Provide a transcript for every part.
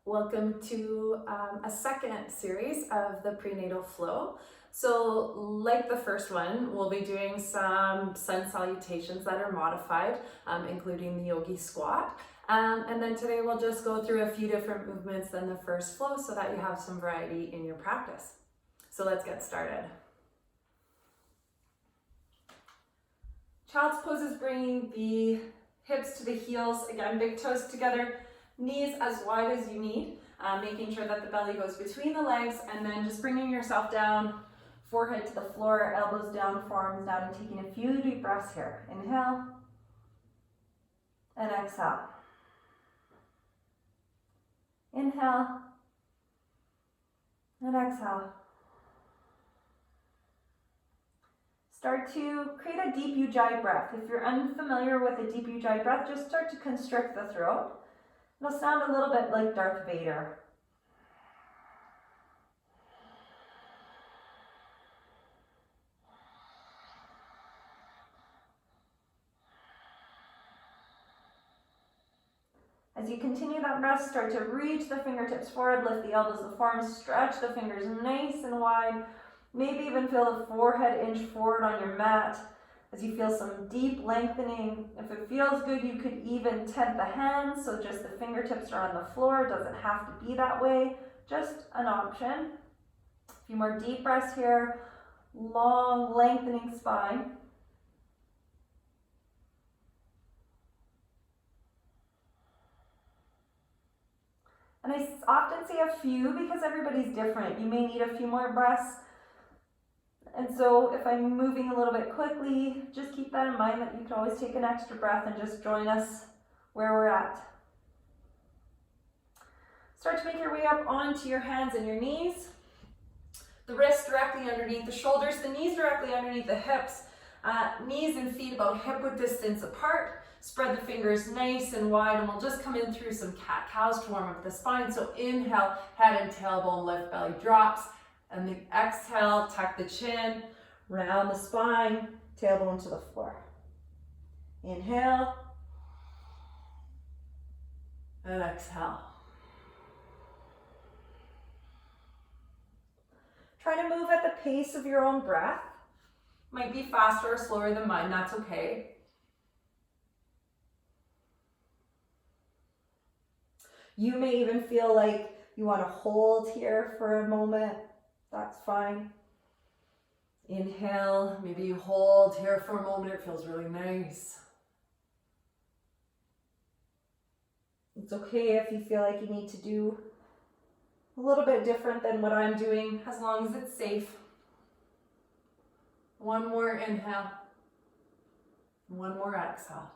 Welcome to a second series of the Prenatal Flow. So like the first one, we'll be doing some sun salutations that are modified, including the yogi squat. And then today we'll just go through a few different movements than the first flow so that you have some variety in your practice. So let's get started. Child's pose is bringing the hips to the heels, again, big toes together, knees as wide as you need, making sure that the belly goes between the legs, and then just bringing yourself down, forehead to the floor, elbows down, forearms down, and taking a few deep breaths here. Inhale and exhale. Inhale and exhale. Start to create a deep ujjayi breath. If you're unfamiliar with a deep ujjayi breath, just start to constrict the throat. It'll sound a little bit like Darth Vader. As you continue that breath, start to reach the fingertips forward, lift the elbows, the forearms, stretch the fingers nice and wide. Maybe even feel the forehead inch forward on your mat as you feel some deep lengthening. If it feels good, you could even tent the hands, so just the fingertips are on the floor. It doesn't have to be that way, just an option. A few more deep breaths here, long lengthening spine. And I often say a few because everybody's different. You may need a few more breaths. And so if I'm moving a little bit quickly, just keep that in mind that you can always take an extra breath and just join us where we're at. Start to make your way up onto your hands and your knees. The wrists directly underneath the shoulders, the knees directly underneath the hips. Knees and feet about hip-width distance apart. Spread the fingers nice and wide, and we'll just come in through some cat-cows to warm up the spine. So inhale, head and tailbone lift, belly drops. And the exhale, tuck the chin, round the spine, tailbone to the floor. Inhale, and exhale. Try to move at the pace of your own breath. Might be faster or slower than mine, that's okay. You may even feel like you want to hold here for a moment. That's fine. Inhale, maybe you hold here for a moment. It feels really nice. It's okay if you feel like you need to do a little bit different than what I'm doing, as long as it's safe. One more inhale. One more exhale.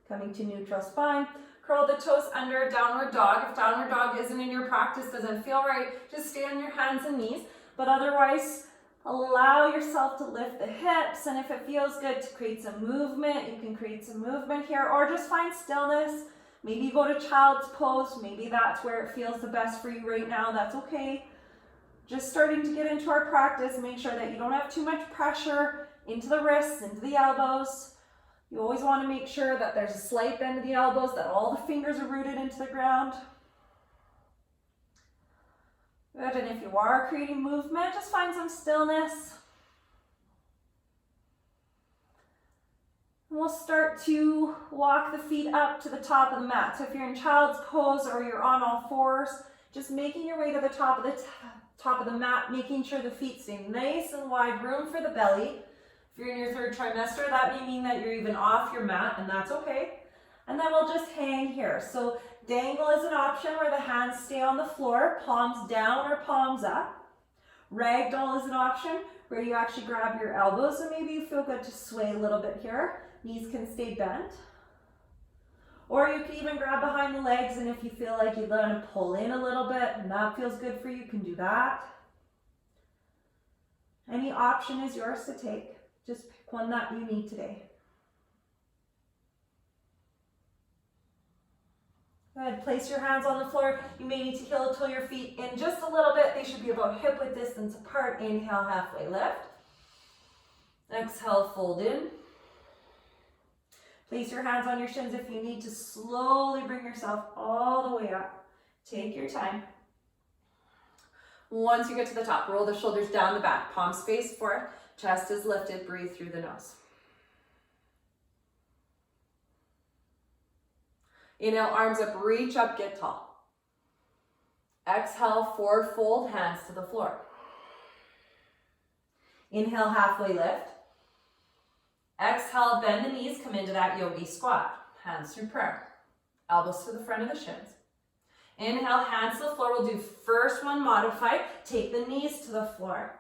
Coming to neutral spine. Curl the toes under downward dog. If downward dog isn't in your practice, doesn't feel right, just stay on your hands and knees. But otherwise, allow yourself to lift the hips. And if it feels good to create some movement, you can create some movement here, or just find stillness. Maybe go to child's pose. Maybe that's where it feels the best for you right now. That's okay. Just starting to get into our practice. Make sure that you don't have too much pressure into the wrists, into the elbows. You always want to make sure that there's a slight bend of the elbows, that all the fingers are rooted into the ground. Good, and if you are creating movement, just find some stillness. And we'll start to walk the feet up to the top of the mat. So if you're in child's pose or you're on all fours, just making your way to the top of the mat, making sure the feet stay nice and wide, room for the belly. If you're in your third trimester, that may mean that you're even off your mat, and that's okay. And then we'll just hang here. So dangle is an option where the hands stay on the floor, palms down or palms up. Ragdoll is an option where you actually grab your elbows, and maybe you feel good to sway a little bit here. Knees can stay bent. Or you can even grab behind the legs, and if you feel like you'd want to pull in a little bit and that feels good for you, you can do that. Any option is yours to take. Just pick one that you need today. Good. Place your hands on the floor. You may need to heel toe your feet in just a little bit. They should be about hip width distance apart. Inhale, halfway lift. Exhale, fold in. Place your hands on your shins if you need to slowly bring yourself all the way up. Take your time. Once you get to the top, roll the shoulders down the back, palms face forward, chest is lifted, breathe through the nose. Inhale, arms up, reach up, get tall. Exhale, forward fold, hands to the floor. Inhale, halfway lift. Exhale, bend the knees, come into that yogi squat. Hands through prayer. Elbows to the front of the shins. Inhale, hands to the floor. We'll do first one modified. Take the knees to the floor.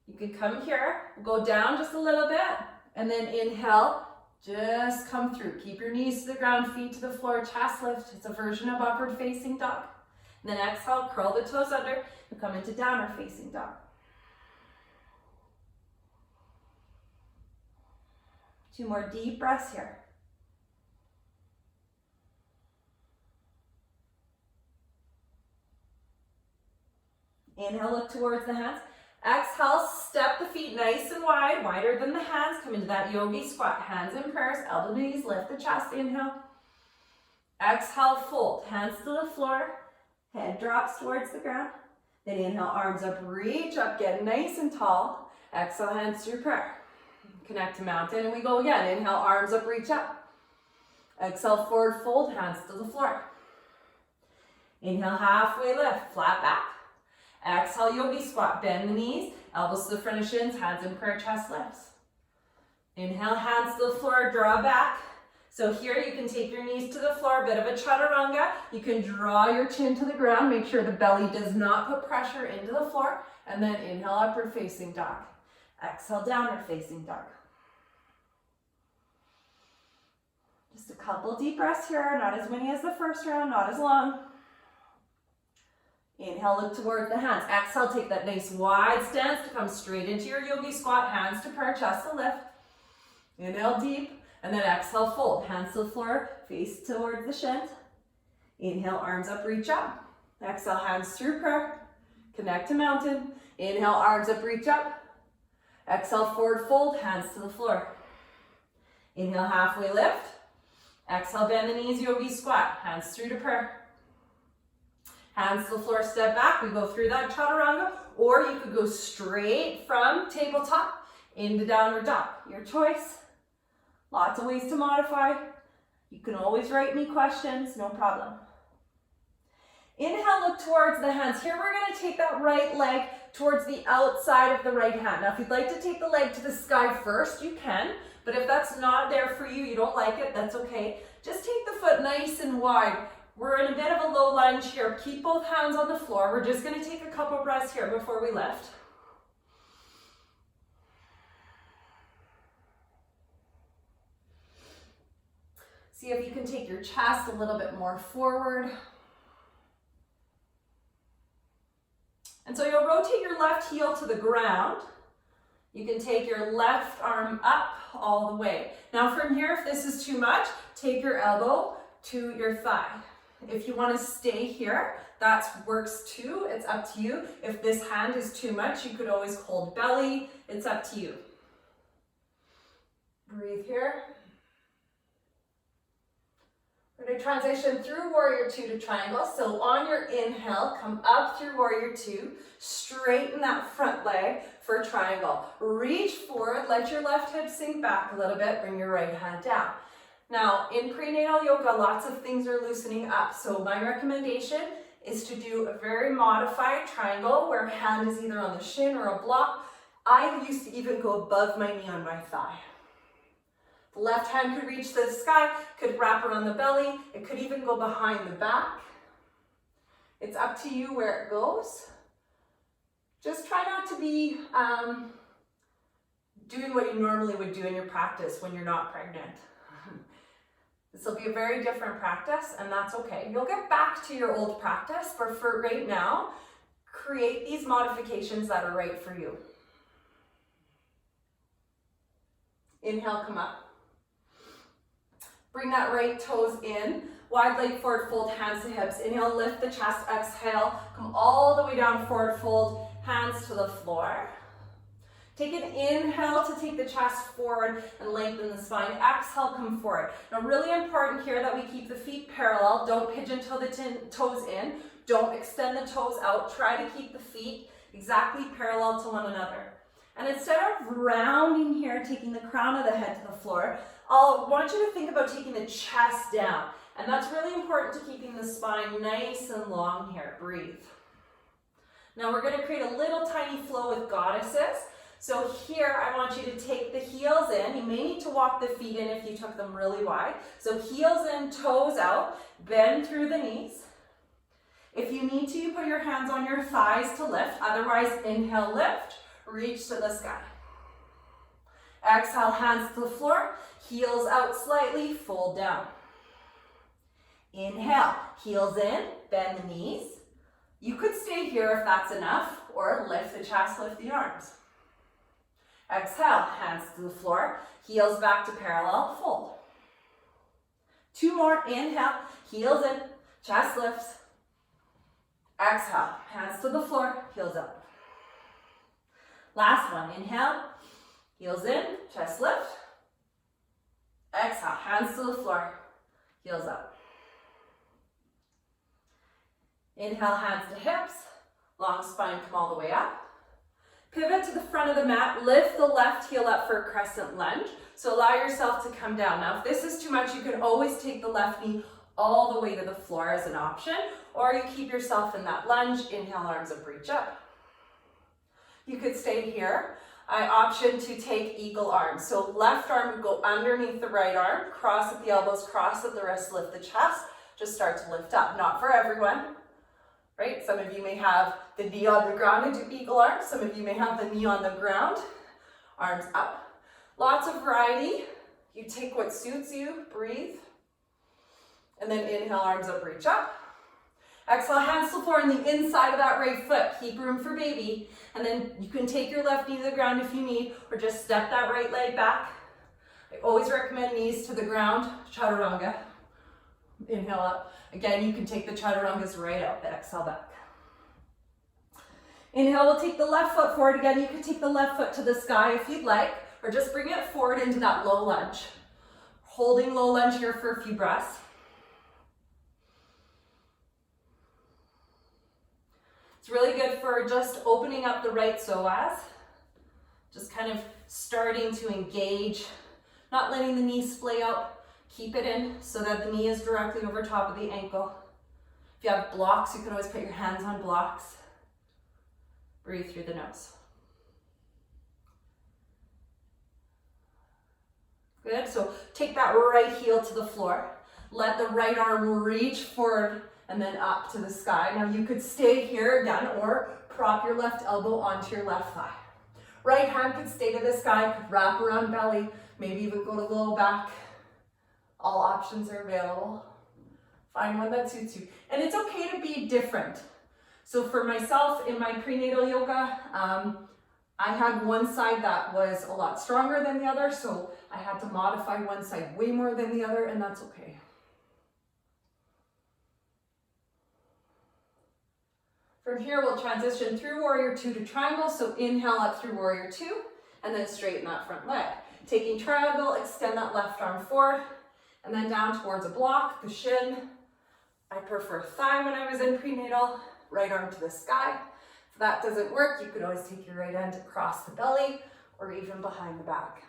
You can come here, go down just a little bit, and then inhale, just come through. Keep your knees to the ground, feet to the floor, chest lift. It's a version of upward facing dog. And then exhale, curl the toes under, and come into downward facing dog. Two more deep breaths here. Inhale, look towards the hands. Exhale, step the feet nice and wide, wider than the hands. Come into that yogi squat. Hands in prayers, elbow to knees, lift the chest. Inhale. Exhale, fold. Hands to the floor. Head drops towards the ground. Then inhale, arms up, reach up, get nice and tall. Exhale, hands through prayer. Connect to mountain, and we go again. Inhale, arms up, reach up. Exhale, forward fold, hands to the floor. Inhale, halfway lift, flat back. Exhale, yogi squat, bend the knees, elbows to the front of shins, hands in prayer, chest lifts. Inhale, hands to the floor, draw back. So here you can take your knees to the floor, a bit of a chaturanga. You can draw your chin to the ground, make sure the belly does not put pressure into the floor, and then inhale, upward facing dog. Exhale, downward facing dog. Just a couple deep breaths here, not as many as the first round, not as long. Inhale, look towards the hands. Exhale, take that nice wide stance to come straight into your yogi squat. Hands to prayer, chest to lift. Inhale deep, and then exhale, fold. Hands to the floor, face towards the shins. Inhale, arms up, reach up. Exhale, hands through prayer. Connect to mountain. Inhale, arms up, reach up. Exhale, forward fold, hands to the floor. Inhale, halfway lift. Exhale, bend the knees, yogi squat. Hands through to prayer. Hands to the floor, step back. We go through that chaturanga, or you could go straight from tabletop into downward dog. Your choice. Lots of ways to modify. You can always write me questions, no problem. Inhale, look towards the hands. Here we're going to take that right leg towards the outside of the right hand. Now, if you'd like to take the leg to the sky first, you can. But if that's not there for you, you don't like it, that's okay. Just take the foot nice and wide. We're in a bit of a low lunge here. Keep both hands on the floor. We're just going to take a couple breaths here before we lift. See if you can take your chest a little bit more forward. And so you'll rotate your left heel to the ground. You can take your left arm up all the way. Now from here, if this is too much, take your elbow to your thigh. If you want to stay here, that works too. It's up to you. If this hand is too much, you could always hold belly. It's up to you. Breathe here. We're going to transition through warrior two to triangle. So on your inhale, come up through warrior two, straighten that front leg for triangle. Reach forward, let your left hip sink back a little bit, bring your right hand down. Now, in prenatal yoga, lots of things are loosening up. So my recommendation is to do a very modified triangle where hand is either on the shin or a block. I used to even go above my knee on my thigh. The left hand could reach the sky, could wrap around the belly. It could even go behind the back. It's up to you where it goes. Just try not to be doing what you normally would do in your practice when you're not pregnant. This will be a very different practice, and that's okay. You'll get back to your old practice, but for right now, create these modifications that are right for you. Inhale, come up. Bring that right toes in. Wide leg forward fold, hands to hips. Inhale, lift the chest. Exhale, come all the way down, forward fold, hands to the floor. Take an inhale to take the chest forward and lengthen the spine. Exhale, come forward. Now, really important here that we keep the feet parallel. Don't pigeon toe the toes in. Don't extend the toes out. Try to keep the feet exactly parallel to one another. And instead of rounding here, taking the crown of the head to the floor, I want you to think about taking the chest down. And that's really important to keeping the spine nice and long here. Breathe. Now we're going to create a little tiny flow with goddesses. So here I want you to take the heels in. You may need to walk the feet in if you took them really wide. So heels in, toes out, bend through the knees. If you need to, you put your hands on your thighs to lift. Otherwise, inhale, lift, reach to the sky. Exhale, hands to the floor, heels out slightly, fold down. Inhale, heels in, bend the knees. You could stay here if that's enough, or lift the chest, lift the arms. Exhale, hands to the floor, heels back to parallel, fold. 2 more, inhale, heels in, chest lifts. Exhale, hands to the floor, heels up. Last one, inhale, heels in, chest lift. Exhale, hands to the floor, heels up. Inhale, hands to hips, long spine, come all the way up. Pivot to the front of the mat, lift the left heel up for a crescent lunge. So allow yourself to come down. Now, if this is too much, you can always take the left knee all the way to the floor as an option, or you keep yourself in that lunge, inhale, arms up, reach up. You could stay here. I option to take eagle arms. So left arm would go underneath the right arm, cross at the elbows, cross at the wrists, lift the chest, just start to lift up. Not for everyone, right? Some of you may have the knee on the ground and do eagle arms. Some of you may have the knee on the ground, arms up. Lots of variety. You take what suits you, breathe. And then inhale, arms up, reach up. Exhale, hands to the floor on the inside of that right foot. Keep room for baby. And then you can take your left knee to the ground if you need, or just step that right leg back. I always recommend knees to the ground, chaturanga. Inhale up. Again, you can take the chaturangas right out, exhale back. Inhale, we'll take the left foot forward again. You can take the left foot to the sky if you'd like, or just bring it forward into that low lunge. Holding low lunge here for a few breaths. It's really good for just opening up the right psoas, just kind of starting to engage, not letting the knee splay out. Keep it in so that the knee is directly over top of the ankle. If you have blocks, you can always put your hands on blocks. Breathe through the nose. Good, so take that right heel to the floor. Let the right arm reach forward and then up to the sky. Now you could stay here again or prop your left elbow onto your left thigh. Right hand could stay to the sky, could wrap around belly, maybe even go to low back. All options are available. Find one that suits you. And it's okay to be different. So for myself in my prenatal yoga, I had one side that was a lot stronger than the other, so I had to modify one side way more than the other, and that's okay. From here, we'll transition through Warrior 2 to Triangle. So inhale up through Warrior 2, and then straighten that front leg. Taking Triangle, extend that left arm forward, and then down towards a block, the shin. I prefer thigh when I was in prenatal, right arm to the sky. If that doesn't work, you could always take your right hand across the belly or even behind the back.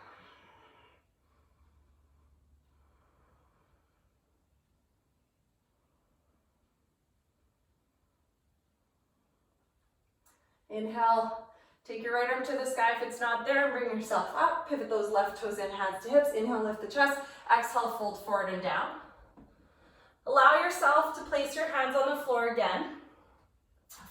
Inhale, take your right arm to the sky if it's not there, and bring yourself up. Pivot those left toes in, hands to hips. Inhale, lift the chest. Exhale, fold forward and down. Allow yourself to place your hands on the floor again.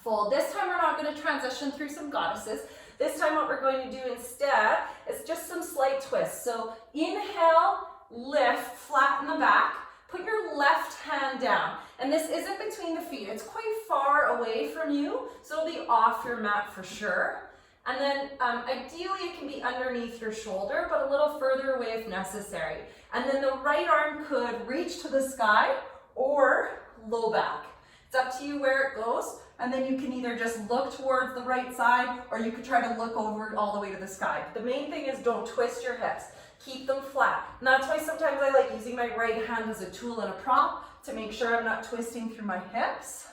Fold. This time we're not going to transition through some goddesses. This time what we're going to do instead is just some slight twists. So inhale, lift, flatten the back. Put your left hand down. And this isn't between the feet. It's quite far away from you, so it'll be off your mat for sure. And then ideally it can be underneath your shoulder, but a little further away if necessary. And then the right arm could reach to the sky or low back. It's up to you where it goes, and then you can either just look towards the right side or you could try to look over all the way to the sky. The main thing is don't twist your hips. Keep them flat. And that's why sometimes I like using my right hand as a tool and a prop to make sure I'm not twisting through my hips.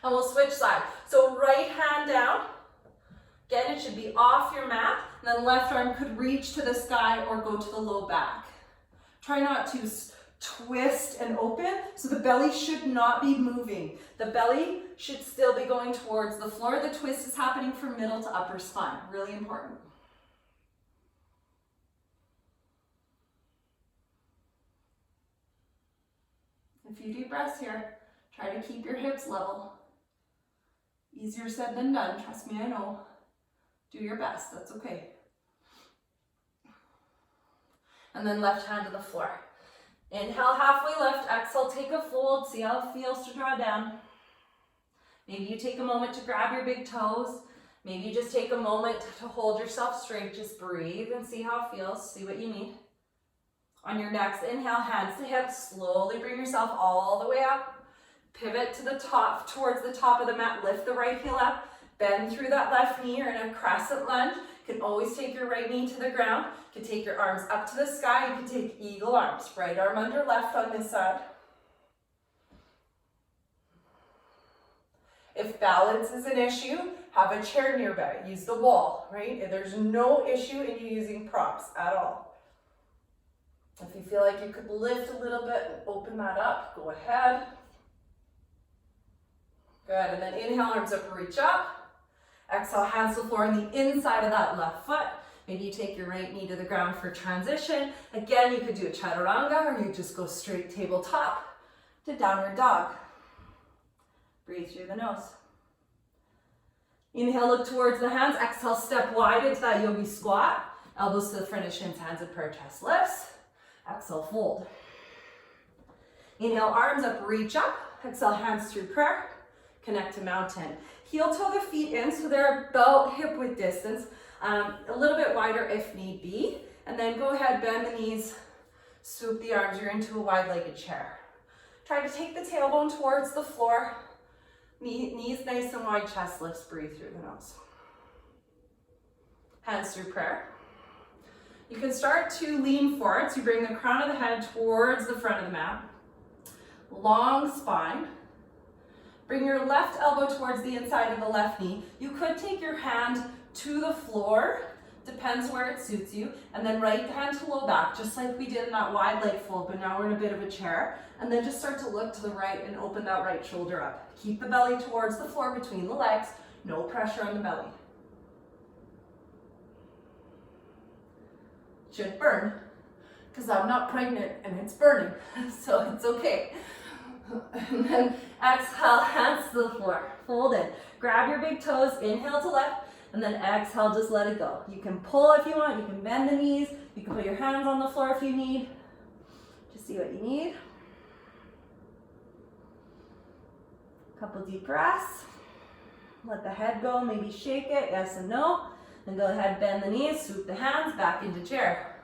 And we'll switch sides. So right hand down. Again, it should be off your mat. And then left arm could reach to the sky or go to the low back. Try not to twist and open, so the belly should not be moving. The belly should still be going towards the floor. The twist is happening from middle to upper spine. Really important. A few deep breaths here. Try to keep your hips level. Easier said than done. Trust me, I know. Do your best. That's okay. And then left hand to the floor. Inhale, halfway lift. Exhale, take a fold. See how it feels to draw down. Maybe you take a moment to grab your big toes. Maybe you just take a moment to hold yourself straight. Just breathe and see how it feels. See what you need. On your next inhale, hands to hips. Slowly bring yourself all the way up. Pivot to the top, towards the top of the mat. Lift the right heel up. Bend through that left knee. You're in a crescent lunge. You can always take your right knee to the ground. You can take your arms up to the sky. You can take eagle arms. Right arm under left on this side. If balance is an issue, have a chair nearby. Use the wall, right? There's no issue in you using props at all. If you feel like you could lift a little bit and open that up, go ahead. Good, and then inhale, arms up, reach up. Exhale, hands to the floor on the inside of that left foot. Maybe you take your right knee to the ground for transition. Again, you could do a chaturanga, or you just go straight tabletop to downward dog. Breathe through the nose. Inhale, look towards the hands. Exhale, step wide into that yogi squat. Elbows to the front of shins, hands at prayer, chest lifts. Exhale, fold. Inhale, arms up, reach up. Exhale, hands through prayer. Connect to mountain. Heel toe the feet in so they're about hip width distance. A little bit wider if need be. And then go ahead, bend the knees, swoop the arms. You're into a wide-legged chair. Try to take the tailbone towards the floor. Knees nice and wide, chest lifts, breathe through the nose. Hands through prayer. You can start to lean forward, so you bring the crown of the head towards the front of the mat. Long spine. Bring your left elbow towards the inside of the left knee. You could take your hand to the floor, depends where it suits you, and then right hand to low back, just like we did in that wide leg fold, but now we're in a bit of a chair. And then just start to look to the right and open that right shoulder up. Keep the belly towards the floor between the legs, no pressure on the belly. Should burn, because I'm not pregnant and it's burning, so it's okay. And then exhale, hands to the floor, fold in. Grab your big toes, inhale to left, and then exhale, just let it go. You can pull if you want, you can bend the knees, you can put your hands on the floor if you need. Just see what you need. Couple deep breaths. Let the head go, maybe shake it, yes and no. Then go ahead, bend the knees, swoop the hands back into chair.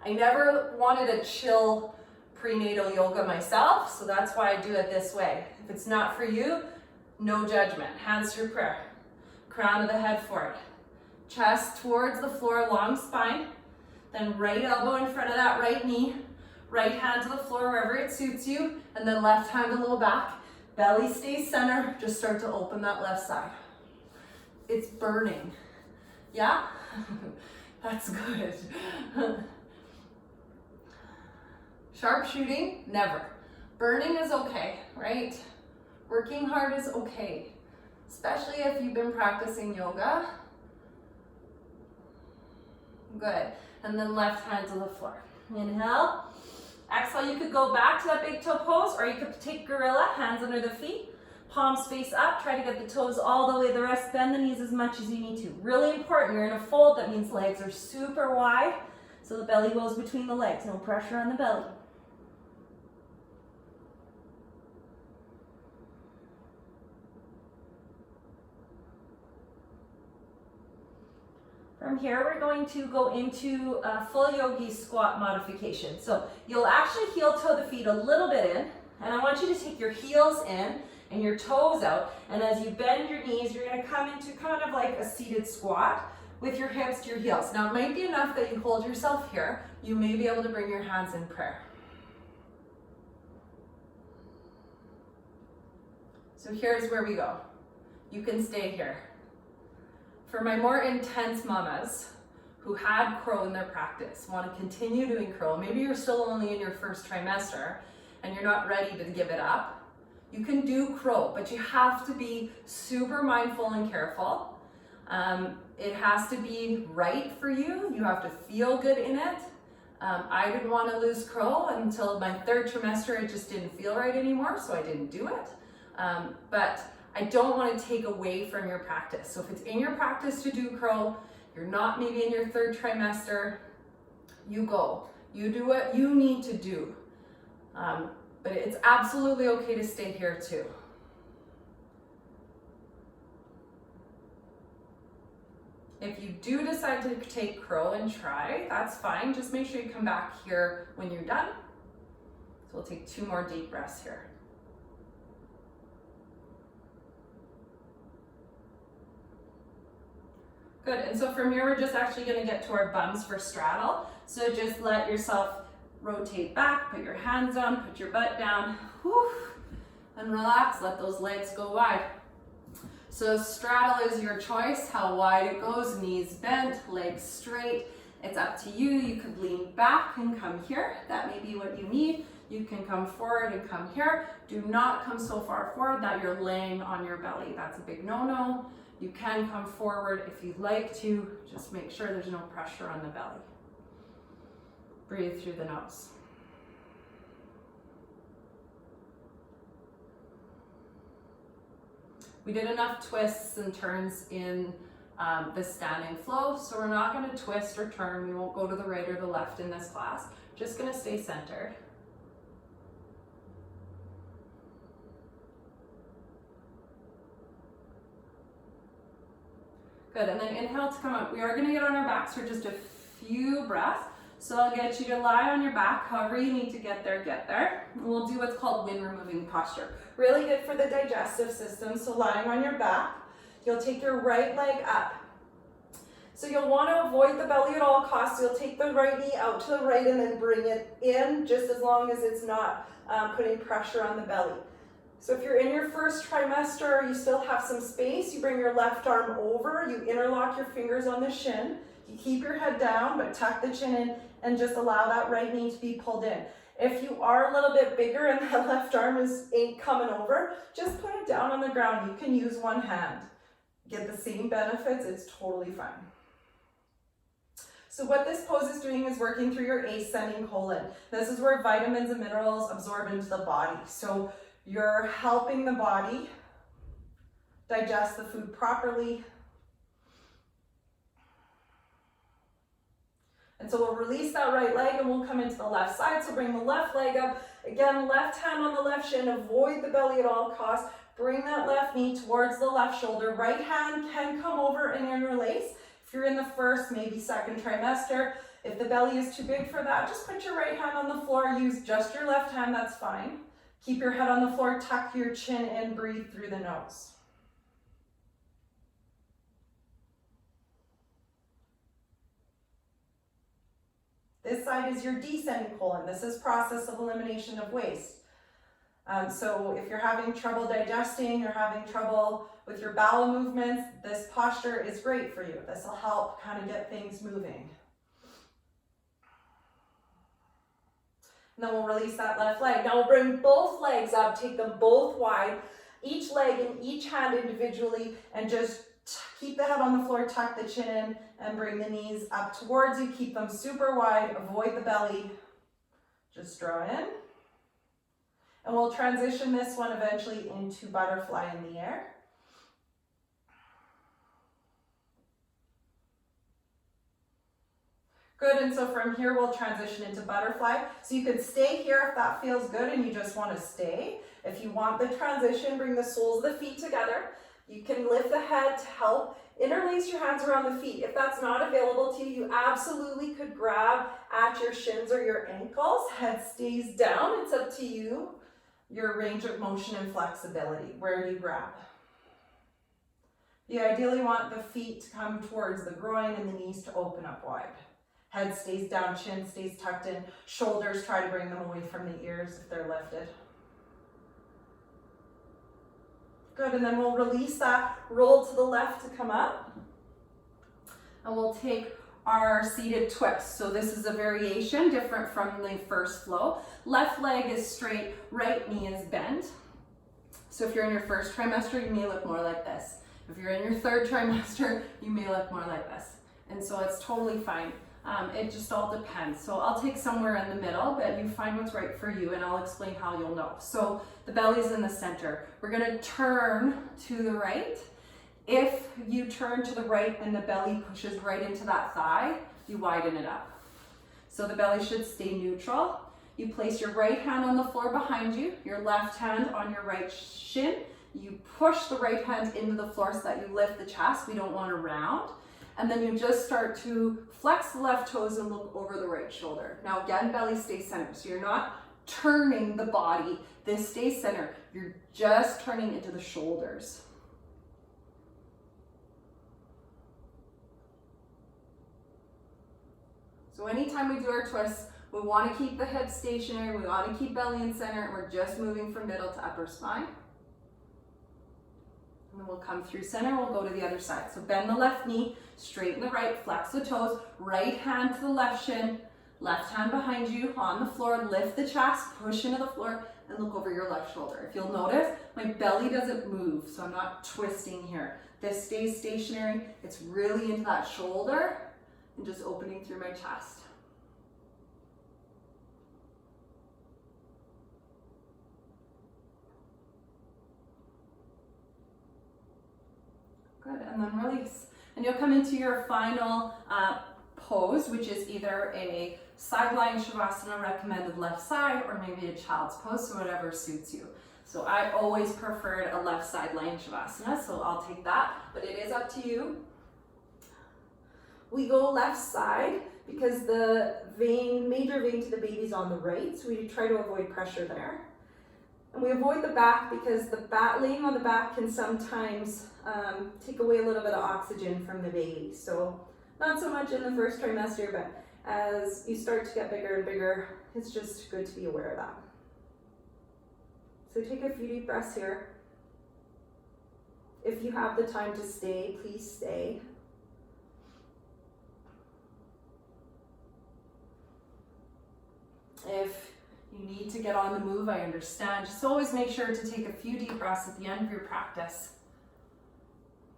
I never wanted a chill prenatal yoga myself, so that's why I do it this way. If it's not for you, no judgment. Hands through prayer. Crown of the head forward. Chest towards the floor, long spine. Then right elbow in front of that right knee. Right hand to the floor wherever it suits you. And then left hand to low back. Belly stays center. Just start to open that left side. It's burning. Yeah? That's good. Sharpshooting, never. Burning is okay, right? Working hard is okay, especially if you've been practicing yoga. Good. And then left hand to the floor. Inhale. Exhale, you could go back to that big toe pose, or you could take gorilla, hands under the feet, palms face up, try to get the toes all the way the rest, bend the knees as much as you need to. Really important, you're in a fold, that means legs are super wide, so the belly goes between the legs, no pressure on the belly. From here, we're going to go into a full yogi squat modification. So you'll actually heel toe the feet a little bit in, and I want you to take your heels in and your toes out, and as you bend your knees, you're going to come into kind of like a seated squat with your hips to your heels. Now, it might be enough that you hold yourself here. You may be able to bring your hands in prayer. So here's where we go. You can stay here. For my more intense mamas who had crow in their practice, want to continue doing crow, maybe you're still only in your first trimester and you're not ready to give it up, you can do crow, but you have to be super mindful and careful. It has to be right for you. You have to feel good in it. I didn't want to lose crow until my third trimester. It just didn't feel right anymore, so I didn't do it. But I don't want to take away from your practice. So if it's in your practice to do crow, you're not maybe in your third trimester, you go. You do what you need to do. But it's absolutely okay to stay here too. If you do decide to take crow and try, that's fine. Just make sure you come back here when you're done. So we'll take 2 more deep breaths here. Good, and so from here, we're just actually gonna get to our bums for straddle. So just let yourself rotate back, put your hands on, put your butt down, whew, and relax, let those legs go wide. So straddle is your choice, how wide it goes, knees bent, legs straight. It's up to you. You could lean back and come here. That may be what you need. You can come forward and come here. Do not come so far forward that you're laying on your belly. That's a big no-no. You can come forward if you'd like to. Just make sure there's no pressure on the belly. Breathe through the nose. We did enough twists and turns in the standing flow, so we're not going to twist or turn. We won't go to the right or the left in this class. Just going to stay centered. Good, and then inhale to come up. We are going to get on our backs for just a few breaths. So I'll get you to lie on your back, however you need to get there, get there. And we'll do what's called wind removing posture. Really good for the digestive system. So lying on your back, you'll take your right leg up. So you'll want to avoid the belly at all costs. You'll take the right knee out to the right and then bring it in, just as long as it's not putting pressure on the belly. So if you're in your first trimester, you still have some space, you bring your left arm over, you interlock your fingers on the shin, you keep your head down, but tuck the chin in and just allow that right knee to be pulled in. If you are a little bit bigger and that left arm ain't coming over, just put it down on the ground. You can use one hand. Get the same benefits, it's totally fine. So what this pose is doing is working through your ascending colon. This is where vitamins and minerals absorb into the body. So you're helping the body digest the food properly. And so we'll release that right leg and we'll come into the left side. So bring the left leg up. Again, left hand on the left shin, avoid the belly at all costs. Bring that left knee towards the left shoulder. Right hand can come over and interlace. If you're in the first, maybe second trimester, if the belly is too big for that, just put your right hand on the floor. Use just your left hand, that's fine. Keep your head on the floor, tuck your chin in, breathe through the nose. This side is your descending colon. This is process of elimination of waste. So if you're having trouble digesting, you're having trouble with your bowel movements, this posture is great for you. This will help kind of get things moving. And then we'll release that left leg. Now we'll bring both legs up, take them both wide, each leg in each hand individually, and just keep the head on the floor, tuck the chin in, and bring the knees up towards you. Keep them super wide, avoid the belly. Just draw in. And we'll transition this one eventually into butterfly in the air. Good, and so from here we'll transition into butterfly. So you could stay here if that feels good and you just want to stay. If you want the transition, bring the soles of the feet together. You can lift the head to help interlace your hands around the feet. If that's not available to you, you absolutely could grab at your shins or your ankles. Head stays down. It's up to you, your range of motion and flexibility. Where do you grab? You ideally want the feet to come towards the groin and the knees to open up wide. Head stays down, chin stays tucked in. Shoulders, try to bring them away from the ears if they're lifted. Good, and then we'll release that, roll to the left to come up. And we'll take our seated twist. So this is a variation different from the first flow. Left leg is straight, right knee is bent. So if you're in your first trimester, you may look more like this. If you're in your third trimester, you may look more like this. And so it's totally fine. It just all depends. So I'll take somewhere in the middle, but you find what's right for you and I'll explain how you'll know. So the belly's in the center. We're gonna turn to the right. If you turn to the right and the belly pushes right into that thigh, you widen it up. So the belly should stay neutral. You place your right hand on the floor behind you, your left hand on your right shin. You push the right hand into the floor so that you lift the chest. We don't want to round. And then you just start to flex the left toes and look over the right shoulder. Now again, belly stays centered. So you're not turning the body. This stays centered. You're just turning into the shoulders. So anytime we do our twists, we want to keep the hips stationary. We want to keep belly in center. And we're just moving from middle to upper spine. And then we'll come through center, we'll go to the other side. So bend the left knee, straighten the right, flex the toes, right hand to the left shin, left hand behind you on the floor, lift the chest, push into the floor, and look over your left shoulder. If you'll notice, my belly doesn't move, so I'm not twisting here. This stays stationary, it's really into that shoulder, and just opening through my chest. Good, and then release. And you'll come into your final pose, which is either a side lying Shavasana, recommended left side, or maybe a child's pose, so whatever suits you. So I always preferred a left side lying Shavasana, so I'll take that, but it is up to you. We go left side because the vein, major vein to the baby's on the right, so we try to avoid pressure there. And we avoid the back because the laying on the back can sometimes take away a little bit of oxygen from the baby. So not so much in the first trimester, but as you start to get bigger and bigger, it's just good to be aware of that. So take a few deep breaths here. If you have the time to stay, please stay. If you need to get on the move, I understand. Just always make sure to take a few deep breaths at the end of your practice.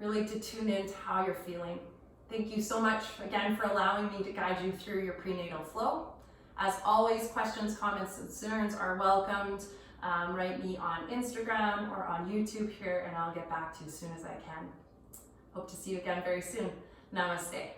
Really to tune into how you're feeling. Thank you so much again for allowing me to guide you through your prenatal flow. As always, questions, comments, concerns are welcomed. Write me on Instagram or on YouTube here and I'll get back to you as soon as I can. Hope to see you again very soon. Namaste.